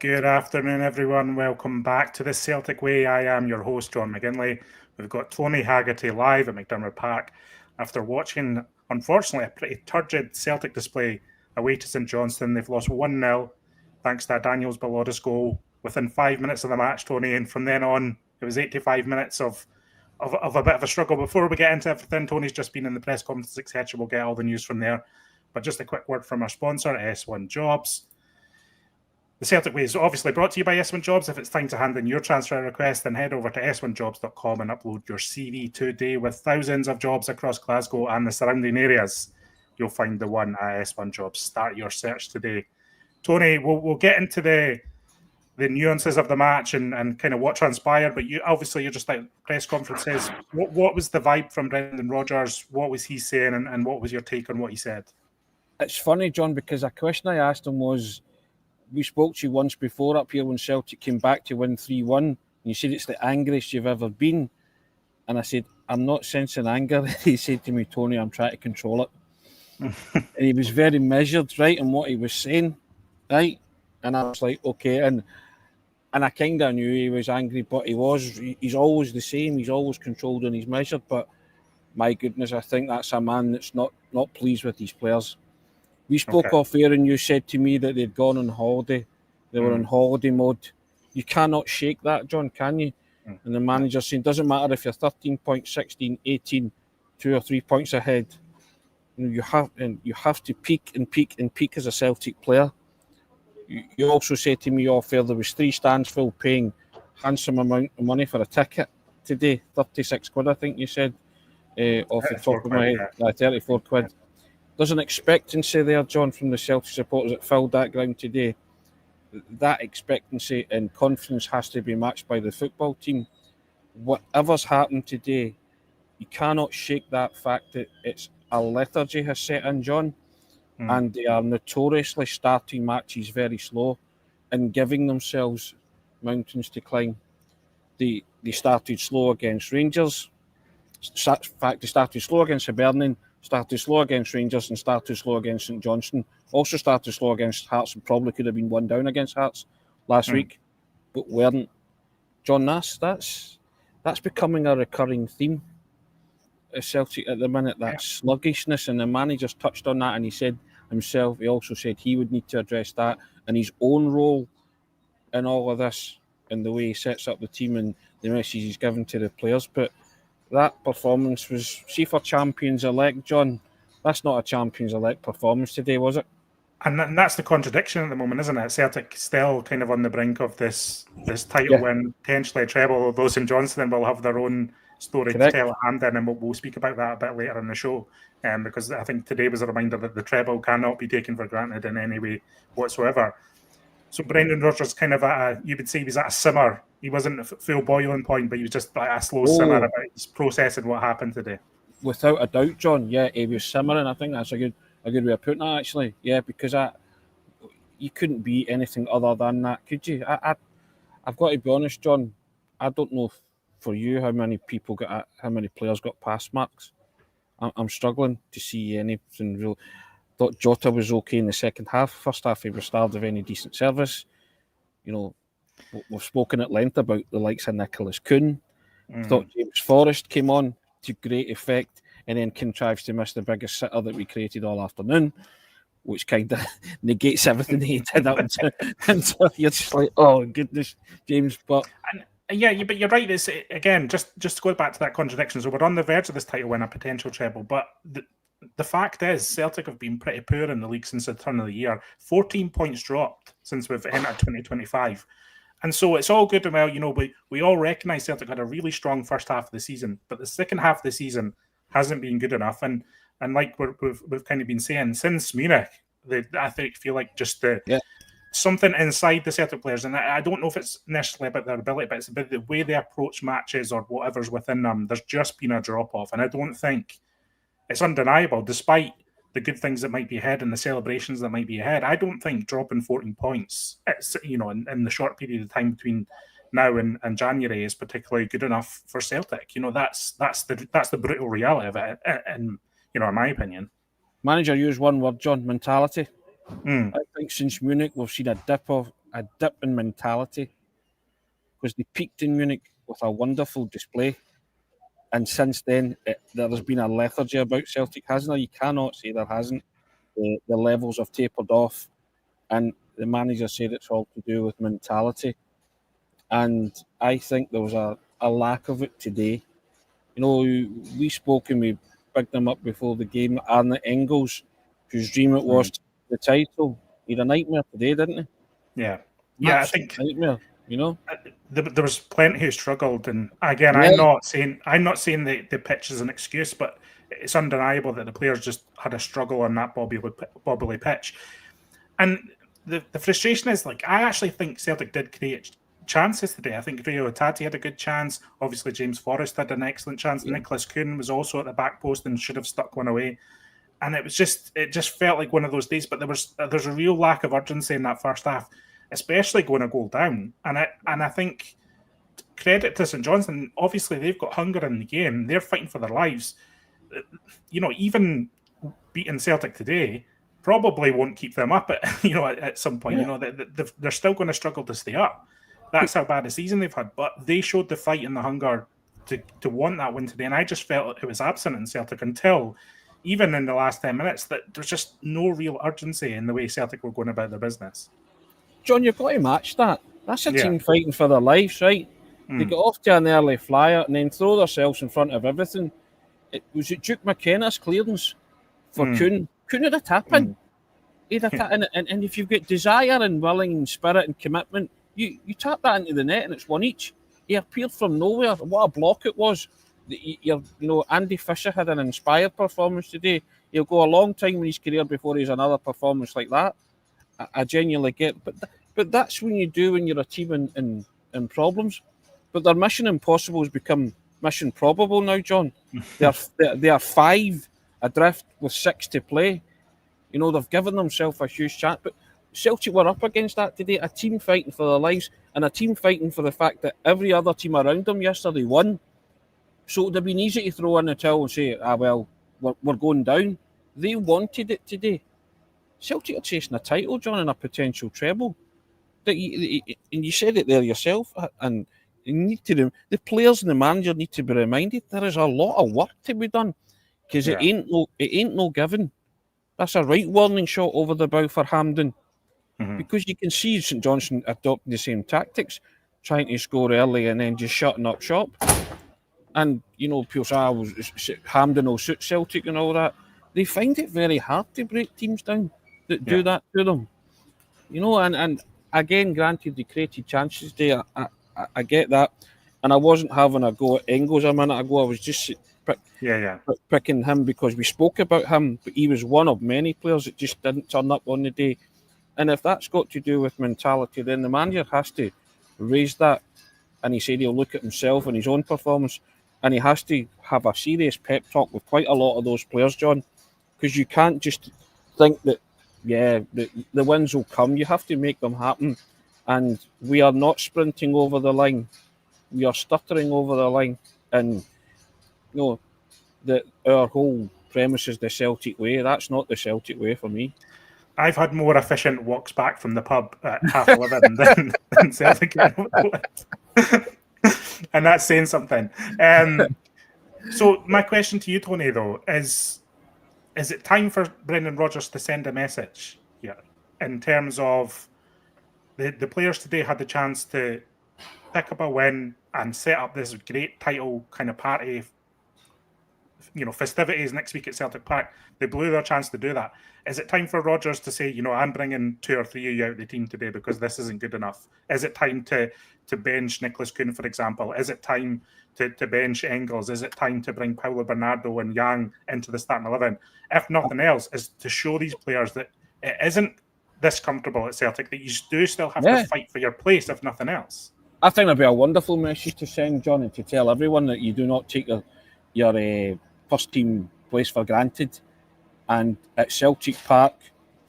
Good afternoon, everyone. Welcome back to the Celtic Way. I am your host, John McGinley. We've got Tony Haggerty live at McDiarmid Park after watching, unfortunately, a pretty turgid Celtic display away to St Johnstone. They've lost 1-0 thanks to a Daniels Balodis goal within 5 minutes of the match, Tony. And from then on, it was 85 minutes of a bit of a struggle. Before we get into everything, Tony's just been in the press conference, etc. We'll get all the news from there. But just a quick word from our sponsor, S1 Jobs. The Celtic Way is obviously brought to you by S1 Jobs. If it's time to hand in your transfer request, then head over to s1jobs.com and upload your CV today. With thousands of jobs across Glasgow and the surrounding areas, you'll find the one at S1 Jobs. Start your search today. Tony, we'll get into the nuances of the match and kind of what transpired, but you're just like press conferences. What was the vibe from Brendan Rodgers? What was he saying, and what was your take on what he said? It's funny, John, because a question I asked him was, we spoke to you once before up here when Celtic came back to win 3-1, and you said it's the angriest you've ever been. And I said, I'm not sensing anger. He said to me, Tony, I'm trying to control it. And he was very measured, right, in what he was saying, right? And I was like, okay. And I kind of knew he was angry, but he's always the same. He's always controlled and he's measured. But my goodness, I think that's a man that's not pleased with his players. We spoke off air and you said to me that they'd gone on holiday. They were in holiday mode. You cannot shake that, John, can you? And the manager saying, doesn't matter if you're 13 points, 16, 18, 2 or 3 points ahead. You have to peak and peak and peak as a Celtic player. You also said to me off air there was 3 stands full paying handsome amount of money for a ticket today, 36 quid, I think you said, off the top of my head, 34 quid. There's an expectancy there, John, from the Celtic supporters that filled that ground today. That expectancy and confidence has to be matched by the football team. Whatever's happened today, you cannot shake that fact that it's a lethargy has set in, John, and they are notoriously starting matches very slow and giving themselves mountains to climb. They started slow against Rangers. In fact, they started slow against Hibernian, started slow against Rangers, and started slow against St Johnstone. Also started slow against Hearts and probably could have been 1 down against Hearts last week, but weren't. John, that's becoming a recurring theme at Celtic at the minute, that sluggishness, and the manager's touched on that, and he said himself, he also said he would need to address that and his own role in all of this and the way he sets up the team and the message he's given to the players. But that performance was, see, for champions-elect, John, that's not a champions-elect performance today, was it? And that's the contradiction at the moment, isn't it? Celtic still kind of on the brink of this title win, potentially a treble, although St Johnstone will have their own story to tell at hand in, and we'll speak about that a bit later in the show, because I think today was a reminder that the treble cannot be taken for granted in any way whatsoever. So Brendan Rodgers kind of you would say he was at a simmer. He wasn't at a full boiling point, but he was just at a slow simmer about his processing what happened today. Without a doubt, John. Yeah, he was simmering. I think that's a good way of putting it, actually. Yeah, because you couldn't be anything other than that, could you? I've got to be honest, John. I don't know for you how many players got pass marks. I'm struggling to see anything real. Thought Jota was okay in the second half. First half, he was starved of any decent service. You know, we've spoken at length about the likes of Nicholas Kuhn. Thought James Forrest came on to great effect and then contrives to miss the biggest sitter that we created all afternoon, which kind of negates everything he did up until you're just like, oh, goodness, James. But but you're right. It's, again, just to go back to that contradiction. So we're on the verge of this title win, a potential treble, but the fact is, Celtic have been pretty poor in the league since the turn of the year. 14 points dropped since we've entered 2025. And so it's all good and well, you know, we all recognise Celtic had a really strong first half of the season, but the second half of the season hasn't been good enough. And like we've kind of been saying, since Munich, I feel like just something inside the Celtic players, and I don't know if it's necessarily about their ability, but it's about the way they approach matches or whatever's within them. There's just been a drop-off, and I don't think it's undeniable, despite the good things that might be ahead and the celebrations that might be ahead. I don't think dropping 14 points, in the short period of time between now and January is particularly good enough for Celtic. You know, that's the brutal reality of it, and in my opinion. Manager used one word, John: mentality. I think since Munich we've seen a dip of a dip in mentality, because they peaked in Munich with a wonderful display. And since then, there has been a lethargy about Celtic, hasn't there? You cannot say there hasn't. The levels have tapered off, and the manager said it's all to do with mentality. And I think there was a lack of it today. You know, we spoke and we picked them up before the game. Arne Engels, whose dream it was to win the title, he had a nightmare today, didn't he? Yeah. Yeah, I think nightmare. You know, there was plenty who struggled, and again, Yeah. I'm not saying the pitch is an excuse, but it's undeniable that the players just had a struggle on that bobbly pitch. And the frustration is, like, I actually think Celtic did create chances today. I think Rio Otati had a good chance. Obviously, James Forrest had an excellent chance. Yeah. Nicholas Kuhn was also at the back post and should have stuck one away. And it just felt like one of those days. But there's a real lack of urgency in that first half, especially going a goal down. And I think, credit to St Johnstone, obviously they've got hunger in the game. They're fighting for their lives. You know, even beating Celtic today probably won't keep them up at some point. Yeah. You know, they're still going to struggle to stay up. That's how bad a season they've had. But they showed the fight and the hunger to want that win today. And I just felt it was absent in Celtic until, even in the last 10 minutes, that there's just no real urgency in the way Celtic were going about their business. John, you've got to match that. That's a team fighting for their lives, right? They get off to an early flyer and then throw themselves in front of everything. Was it Duke McKenna's clearance for Kuhn? Kuhn had a tap in. He'd a tap in, and if you've got desire and willing and spirit and commitment, you tap that into the net and it's one each. He appeared from nowhere. What a block it was. Andy Fisher had an inspired performance today. He'll go a long time in his career before he's another performance like that. I genuinely get, but that's when you're a team in problems. But their mission impossible has become mission probable now, John. They are 5 adrift with 6 to play. You know, they've given themselves a huge chance. But Celtic were up against that today, a team fighting for their lives and a team fighting for the fact that every other team around them yesterday won. So it would have been easy to throw in the towel and say, we're going down. They wanted it today. Celtic are chasing a title, John, and a potential treble. And you said it there yourself, and the players and the manager need to be reminded there is a lot of work to be done, because it ain't no given. That's a right warning shot over the bow for Hampden, because you can see St Johnstone adopting the same tactics, trying to score early and then just shutting up shop. And people say, Hampden will suit Celtic and all that. They find it very hard to break teams down that do that to them. And again, granted, they created chances there. I get that. And I wasn't having a go at Engels a minute ago. I was just picking him because we spoke about him, but he was one of many players that just didn't turn up on the day. And if that's got to do with mentality, then the manager has to raise that. And he said he'll look at himself and his own performance, and he has to have a serious pep talk with quite a lot of those players, John, because you can't just think that, the wins will come. You have to make them happen. And we are not sprinting over the line. We are stuttering over the line. And, our whole premise is the Celtic way. That's not the Celtic way for me. I've had more efficient walks back from the pub at 11:30 than Celtic. And that's saying something. So my question to you, Tony, though, is it time for Brendan Rodgers to send a message here in terms of the players today had the chance to pick up a win and set up this great title kind of party, festivities next week at Celtic Park? They blew their chance to do that. Is it time for Rodgers to say, I'm bringing 2 or 3 of you out of the team today because this isn't good enough? Is it time to bench Nicholas Kuhn, for example? Is it time to bench Engels? Is it time to bring Paulo Bernardo and Yang into the starting 11? If nothing else, is to show these players that it isn't this comfortable at Celtic, that you do still have to fight for your place, if nothing else. I think it'd be a wonderful message to send, John, and to tell everyone that you do not take your first team place for granted. And at Celtic Park,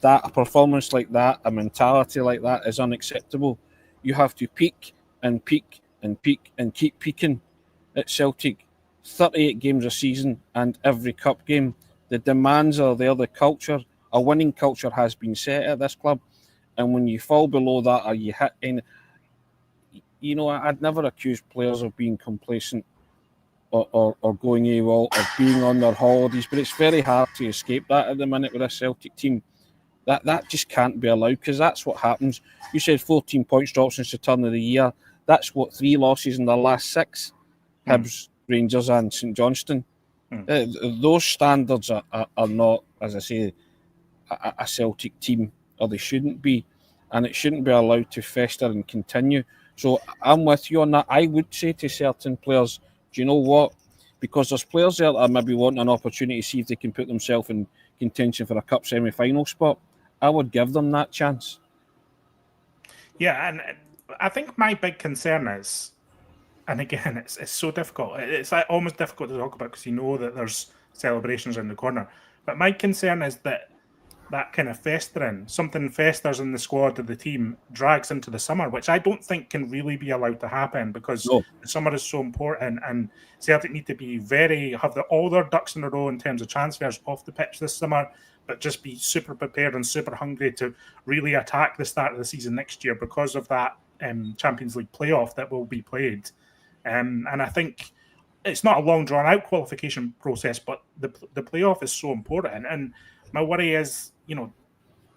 a performance like that, a mentality like that is unacceptable. You have to peak and peak and peak and keep peaking at Celtic. 38 games a season and every cup game. The demands are there, the culture, a winning culture has been set at this club. And when you fall below that, or you hit, and I'd never accuse players of being complacent or going AWOL or being on their holidays, but it's very hard to escape that at the minute with a Celtic team. That just can't be allowed, because that's what happens. You said 14 points dropped since the turn of the year. That's 3 losses in the last 6. Hibs, Rangers and St Johnstone. Those standards are not, as I say, a Celtic team, or they shouldn't be, and it shouldn't be allowed to fester and continue. So I'm with you on that. I would say to certain players, do you know what? Because there's players there that are maybe wanting an opportunity to see if they can put themselves in contention for a cup semi-final spot. I would give them that chance. Yeah, and I think my big concern is, and again, it's so difficult. It's like almost difficult to talk about because you know that there's celebrations in the corner. But my concern is that kind of festering, something festers in the squad of the team, drags into the summer, which I don't think can really be allowed to happen, because the summer is so important, and Celtic need to be have all their ducks in a row in terms of transfers off the pitch this summer, but just be super prepared and super hungry to really attack the start of the season next year because of that Champions League playoff that will be played. And I think it's not a long drawn out qualification process, but the playoff is so important. And my worry is,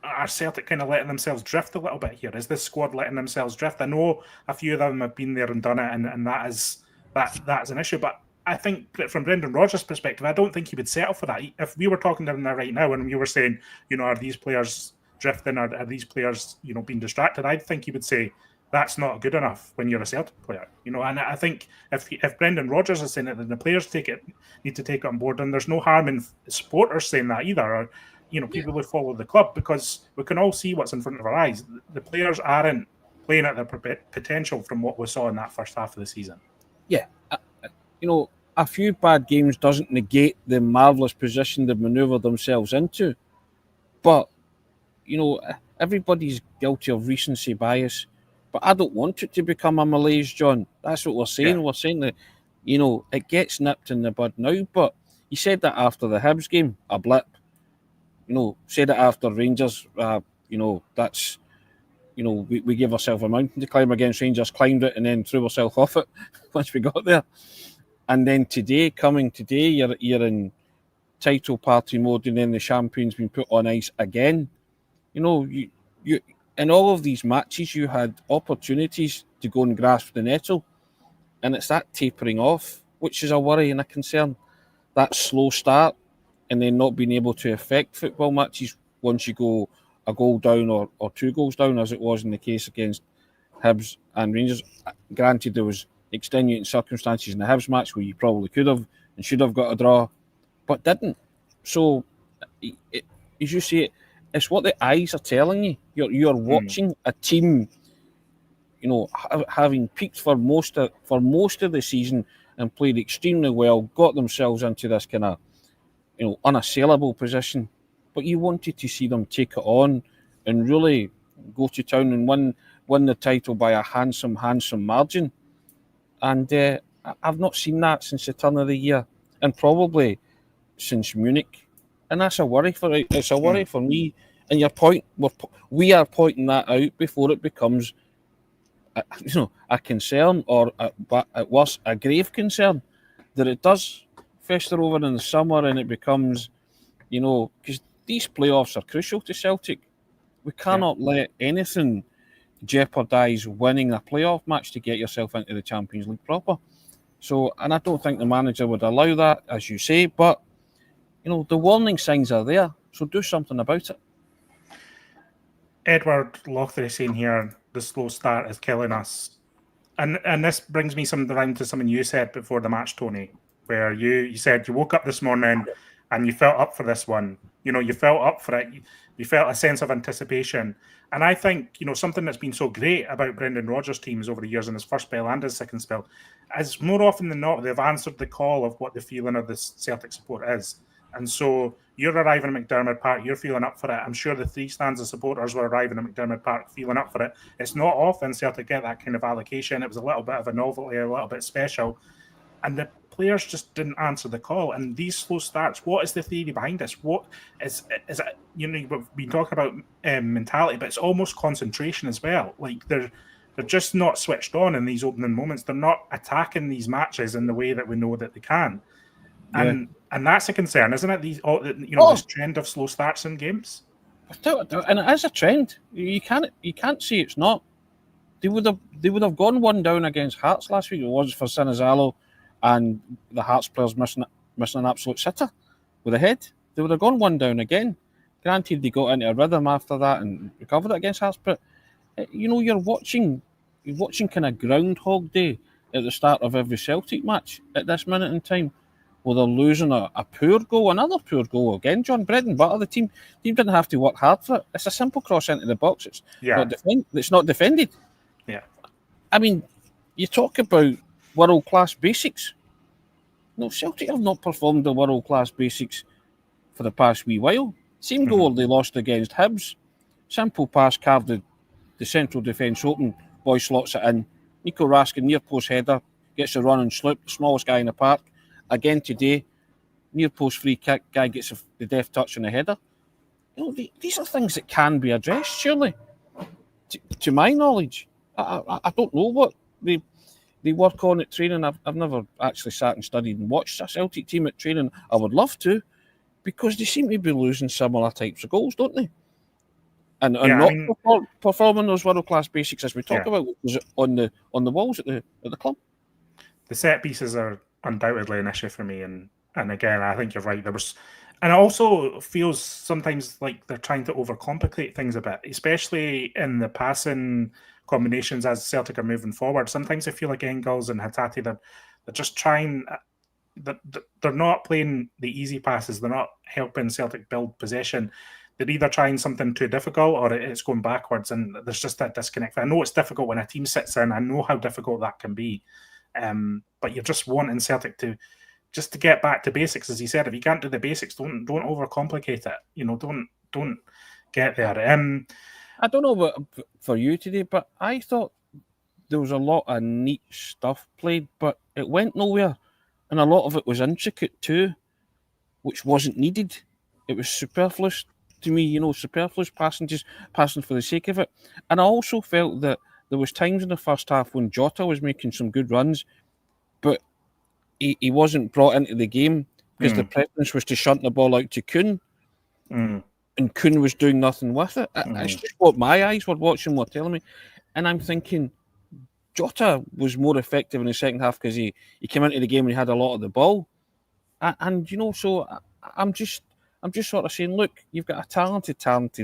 are Celtic kind of letting themselves drift a little bit here? Is this squad letting themselves drift? I know a few of them have been there and done it, and that's an issue. But I think from Brendan Rodgers' perspective, I don't think he would settle for that. If we were talking to him right now and we were saying, are these players drifting? Are these players, being distracted? I think he would say that's not good enough when you're a Celtic player. And I think if Brendan Rodgers is saying it, then the players need to take it on board. And there's no harm in supporters saying that either, or people who follow the club, because we can all see what's in front of our eyes. The players aren't playing at their potential from what we saw in that first half of the season. Yeah, a few bad games doesn't negate the marvellous position they've manoeuvred themselves into. But, everybody's guilty of recency bias. But I don't want it to become a malaise, John. That's what we're saying. Yeah. We're saying that, it gets nipped in the bud now. But you said that after the Hibs game, a blip. Said it after Rangers. That's, we gave ourselves a mountain to climb against Rangers, climbed it, and then threw ourselves off it once we got there. And then today, you're in title party mode, and then the champagne's been put on ice again. You in all of these matches, you had opportunities to go and grasp the nettle, and it's that tapering off, which is a worry and a concern. That slow start, and then not being able to affect football matches once you go a goal down or 2 goals down, as it was in the case against Hibs and Rangers. Granted, there was extenuating circumstances in the Hibs match where you probably could have and should have got a draw, but didn't. So, as you say, it's what the eyes are telling you. You're watching a team, having peaked for most of the season and played extremely well, got themselves into this kind of, unassailable position. But you wanted to see them take it on and really go to town and win the title by a handsome margin. And I've not seen that since the turn of the year, and probably since Munich. And that's a worry for me. And your point, we are pointing that out before it becomes, a concern, or at worst, a grave concern, that it does fester over in the summer and it becomes, because these playoffs are crucial to Celtic. We cannot let anything jeopardise winning a playoff match to get yourself into the Champions League proper. So, and I don't think the manager would allow that, as you say, but, the warning signs are there, so do something about it. Edward Lochary saying here, the slow start is killing us. And this brings me around to something you said before the match, Tony, where you said you woke up this morning and you felt up for this one. You felt up for it. You felt a sense of anticipation. And I think, something that's been so great about Brendan Rodgers' teams over the years in his first spell and his second spell is more often than not, they've answered the call of what the feeling of the Celtic support is. And so you're arriving at McDiarmid Park, you're feeling up for it. I'm sure the 3 stands of supporters were arriving at McDiarmid Park feeling up for it. It's not often Celtic get that kind of allocation. It was a little bit of a novelty, a little bit special. And players just didn't answer the call. And these slow starts, what is the theory behind this? What is it? You know, we've been talking about mentality, but it's almost concentration as well. Like they're just not switched on in these opening moments. They're not attacking these matches in the way that we know that they can. Yeah. And that's a concern, isn't it? This trend of slow starts in games. And it is a trend. You can't say it's not. They would have gone one down against Hearts last week. It was for Sinizalo and the Hearts players missing an absolute sitter with a head. They would have gone one down again. Granted, they got into a rhythm after that and recovered it against Hearts, but you're watching kind of Groundhog Day at the start of every Celtic match at this minute in time. Well, they're losing a poor goal, another poor goal again. John, bread and butter. The team didn't have to work hard for it. It's a simple cross into the box. It's not defended. Yeah. I mean, you talk about world-class basics. No, Celtic have not performed the world-class basics for the past wee while. Same goal they lost against Hibs. Simple pass carved the central defence open. Bhoys slots it in. Nico Raskin, near post header, gets a run and sloop. Smallest guy in the park. Again today, near post free kick, guy gets the deft touch on the header. These are things that can be addressed, surely. To my knowledge, I don't know what they work on at training. I've never actually sat and studied and watched a Celtic team at training. I would love to, because they seem to be losing similar types of goals, don't they? And performing those world class basics as we talk about was on the walls at the club. The set pieces are undoubtedly an issue for me, and again, I think you're right. And it also feels sometimes like they're trying to overcomplicate things a bit, especially in the passing combinations as Celtic are moving forward. Sometimes I feel like Engels and Hatate, they're just trying. They're not playing the easy passes. They're not helping Celtic build possession. They're either trying something too difficult or it's going backwards, and there's just that disconnect. I know it's difficult when a team sits in. I know how difficult that can be. But you're just wanting Celtic to get back to basics, as he said. If you can't do the basics, don't overcomplicate it. Don't get there. I don't know what for you today, but I thought there was a lot of neat stuff played, but it went nowhere, and a lot of it was intricate too, which wasn't needed. It was superfluous to me, superfluous passing for the sake of it. And I also felt that there was times in the first half when Jota was making some good runs, but he wasn't brought into the game because the preference was to shunt the ball out to Kuhn, and Kuhn was doing nothing with it. It's just what my eyes were watching were telling me. And I'm thinking Jota was more effective in the second half because he came into the game and he had a lot of the ball. And so I'm just sort of saying, look, you've got a talented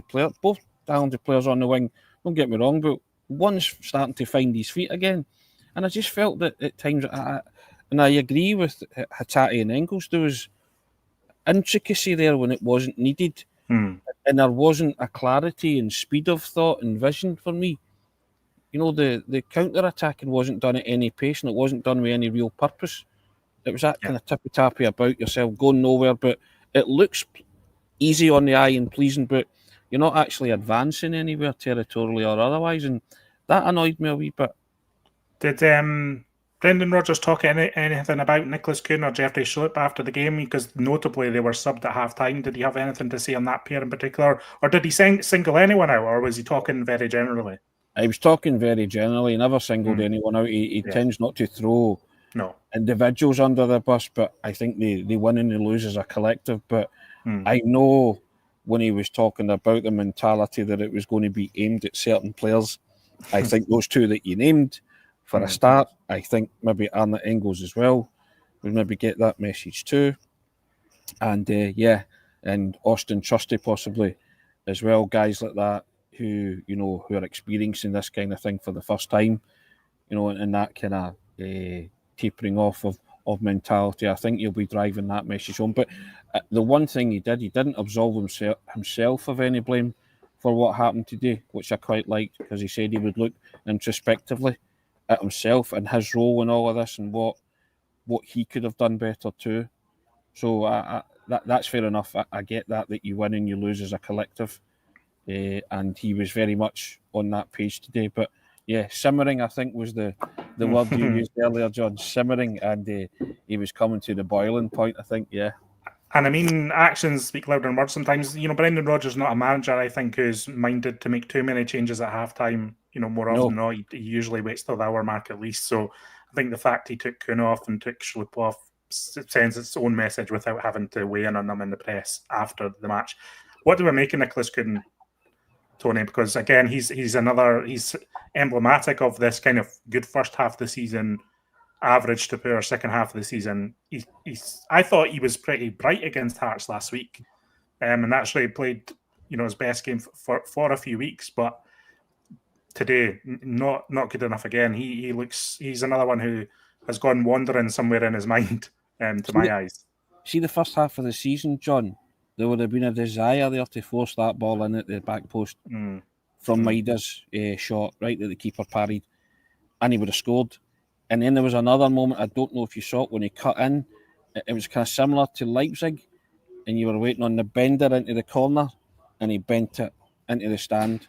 player, both talented players on the wing, don't get me wrong, but one's starting to find his feet again. And I just felt that at times, and I agree with Hatate and Engels, there was intricacy there when it wasn't needed. And there wasn't a clarity and speed of thought and vision for me. The counter-attacking wasn't done at any pace, and it wasn't done with any real purpose. It was that kind of tippy-tappy about yourself, going nowhere, but it looks easy on the eye and pleasing, but you're not actually advancing anywhere territorially or otherwise, and that annoyed me a wee bit. Did Brendan Rodgers talk anything about Nicholas Kuhn or Jeffrey Schlupp after the game? Because notably they were subbed at half-time. Did he have anything to say on that pair in particular? Or did he single anyone out, or was he talking very generally? He was talking very generally. He never singled anyone out. He tends not to throw individuals under the bus, but I think they win and they lose as a collective. But I know when he was talking about the mentality that it was going to be aimed at certain players. I think those two that you named for a start, I think maybe Arne Engels as well would maybe get that message too. And and Austin Trusty possibly as well, guys like that who are experiencing this kind of thing for the first time, and that kind of tapering off of mentality. I think he'll be driving that message home. But the one thing he didn't absolve himself of any blame for what happened today, which I quite liked, because he said he would look introspectively at himself and his role in all of this and what he could have done better too. So that's fair enough. I get that you win and you lose as a collective. And he was very much on that page today. But Yeah, simmering, I think, was the word you used earlier, John. Simmering, and he was coming to the boiling point, I think, yeah. And I mean, actions speak louder than words sometimes. Brendan Rodgers not a manager, I think, who's minded to make too many changes at halftime. More often than not, he usually waits till the hour mark at least. So I think the fact he took Kuhn off and took Schlupp off sends its own message without having to weigh in on them in the press after the match. What do we make of Nicholas Kuhn, Tony? Because again, he's emblematic of this kind of good first half of the season, average to poor second half of the season. I thought he was pretty bright against Hearts last week, and actually played his best game for a few weeks. But today, not good enough again. He's another one who has gone wandering somewhere in his mind, to my eyes. See the first half of the season, John. There would have been a desire there to force that ball in at the back post from Maida's shot, right, that the keeper parried, and he would have scored. And then there was another moment, I don't know if you saw it, when he cut in. It was kind of similar to Leipzig, and you were waiting on the bender into the corner, and he bent it into the stand.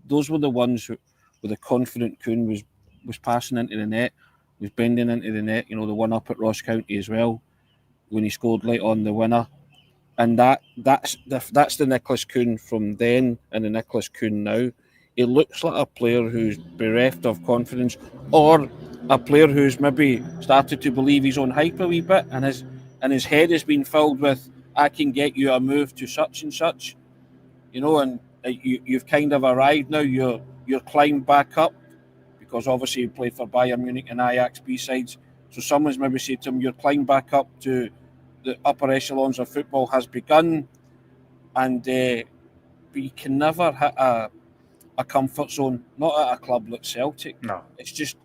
Those were the ones where the confident Kuhn was passing into the net, was bending into the net. The one up at Ross County as well, when he scored late on the winner. And that's the Nicholas Kuhn from then and the Nicholas Kuhn now. He looks like a player who's bereft of confidence, or a player who's maybe started to believe his own hype a wee bit, and his head has been filled with, I can get you a move to such and such, and you've kind of arrived now. You're climbed back up, because obviously you played for Bayern Munich and Ajax B-sides. So someone's maybe said to him, you're climbed back up to the upper echelons of football has begun, and but you can never hit a comfort zone, not at a club like Celtic. No. It's just,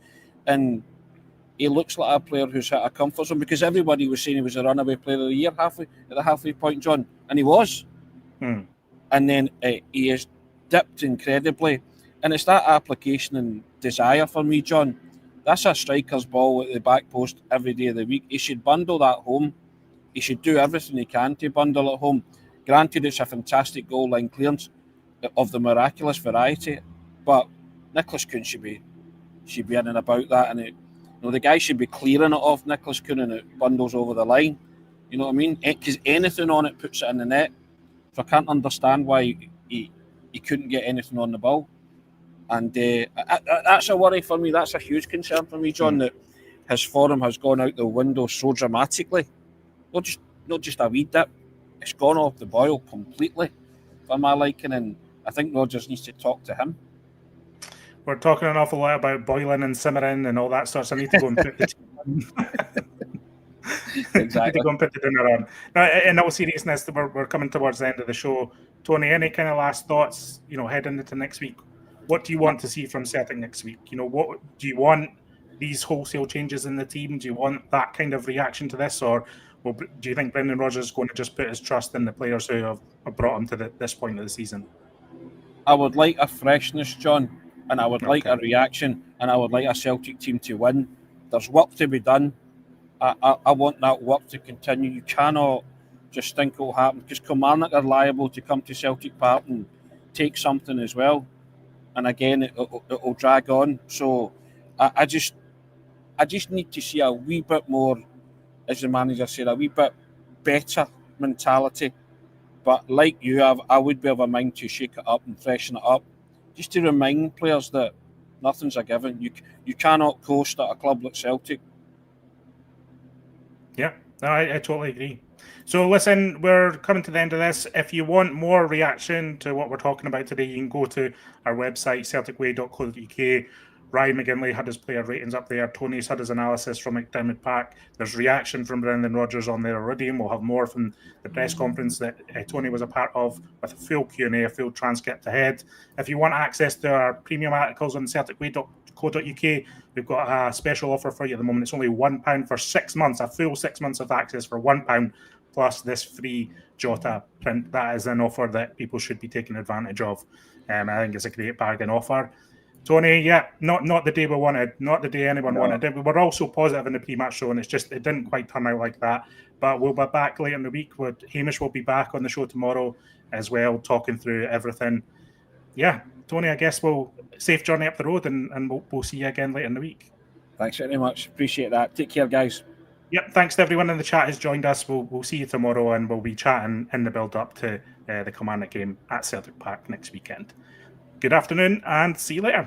and he looks like a player who's hit a comfort zone, because everybody was saying he was a runaway player of the year at the halfway point, John, and he was. And then he has dipped incredibly, and it's that application and desire for me, John. That's a striker's ball at the back post every day of the week. He should bundle that home. He should do everything he can to bundle it home. Granted, it's a fantastic goal line clearance of the miraculous variety, but Nicholas Kuhn should be in and about that, and the guy should be clearing it off Nicholas Kuhn, and it bundles over the line. You know what I mean? Because anything on it puts it in the net. So I can't understand why he couldn't get anything on the ball, and that's a worry for me. That's a huge concern for me, John. That his form has gone out the window so dramatically. Not just a wee dip. It's gone off the boil completely for my liking, and I think Rodgers needs to talk to him. We're talking an awful lot about boiling and simmering and all that stuff, so I need to go and put the Exactly. I need to go and put the dinner on. Now, in all seriousness, we're coming towards the end of the show. Tony, any kind of last thoughts, heading into next week? What do you want to see from Celtic next week? What do you want? These wholesale changes in the team? Do you want that kind of reaction to this, or do you think Brendan Rodgers is going to just put his trust in the players who have brought him to this point of the season? I would like a freshness, John, and I would like a reaction, and I would like a Celtic team to win. There's work to be done. I want that work to continue. You cannot just think it will happen, because Kilmarnock are liable to come to Celtic Park and take something as well. And again, it will drag on. So I just need to see a wee bit more, as the manager said, a wee bit better mentality. But like you have, I would be of a mind to shake it up and freshen it up, just to remind players that nothing's a given. You cannot coast at a club like Celtic. Yeah, no, I totally agree. So listen, we're coming to the end of this. If you want more reaction to what we're talking about today, you can go to our website, celticway.co.uk. Ryan McGinley had his player ratings up there. Tony's had his analysis from McDiarmid Park. There's reaction from Brendan Rodgers on there already, and we'll have more from the press conference that Tony was a part of, with a full Q&A, a full transcript ahead. If you want access to our premium articles on celticway.co.uk, we've got a special offer for you at the moment. It's only £1 for 6 months, a full 6 months of access for £1, plus this free Jota print. That is an offer that people should be taking advantage of. I think it's a great bargain offer. Tony, yeah, not the day we wanted, not the day anyone wanted. We were also positive in the pre-match show, and it didn't quite turn out like that. But we'll be back later in the week. Hamish will be back on the show tomorrow as well, talking through everything. Yeah, Tony, I guess we'll safe journey up the road, and we'll see you again later in the week. Thanks very much. Appreciate that. Take care, guys. Yep, thanks to everyone in the chat who's joined us. We'll see you tomorrow, and we'll be chatting in the build-up to the Kilmarnock game at Celtic Park next weekend. Good afternoon, and see you later.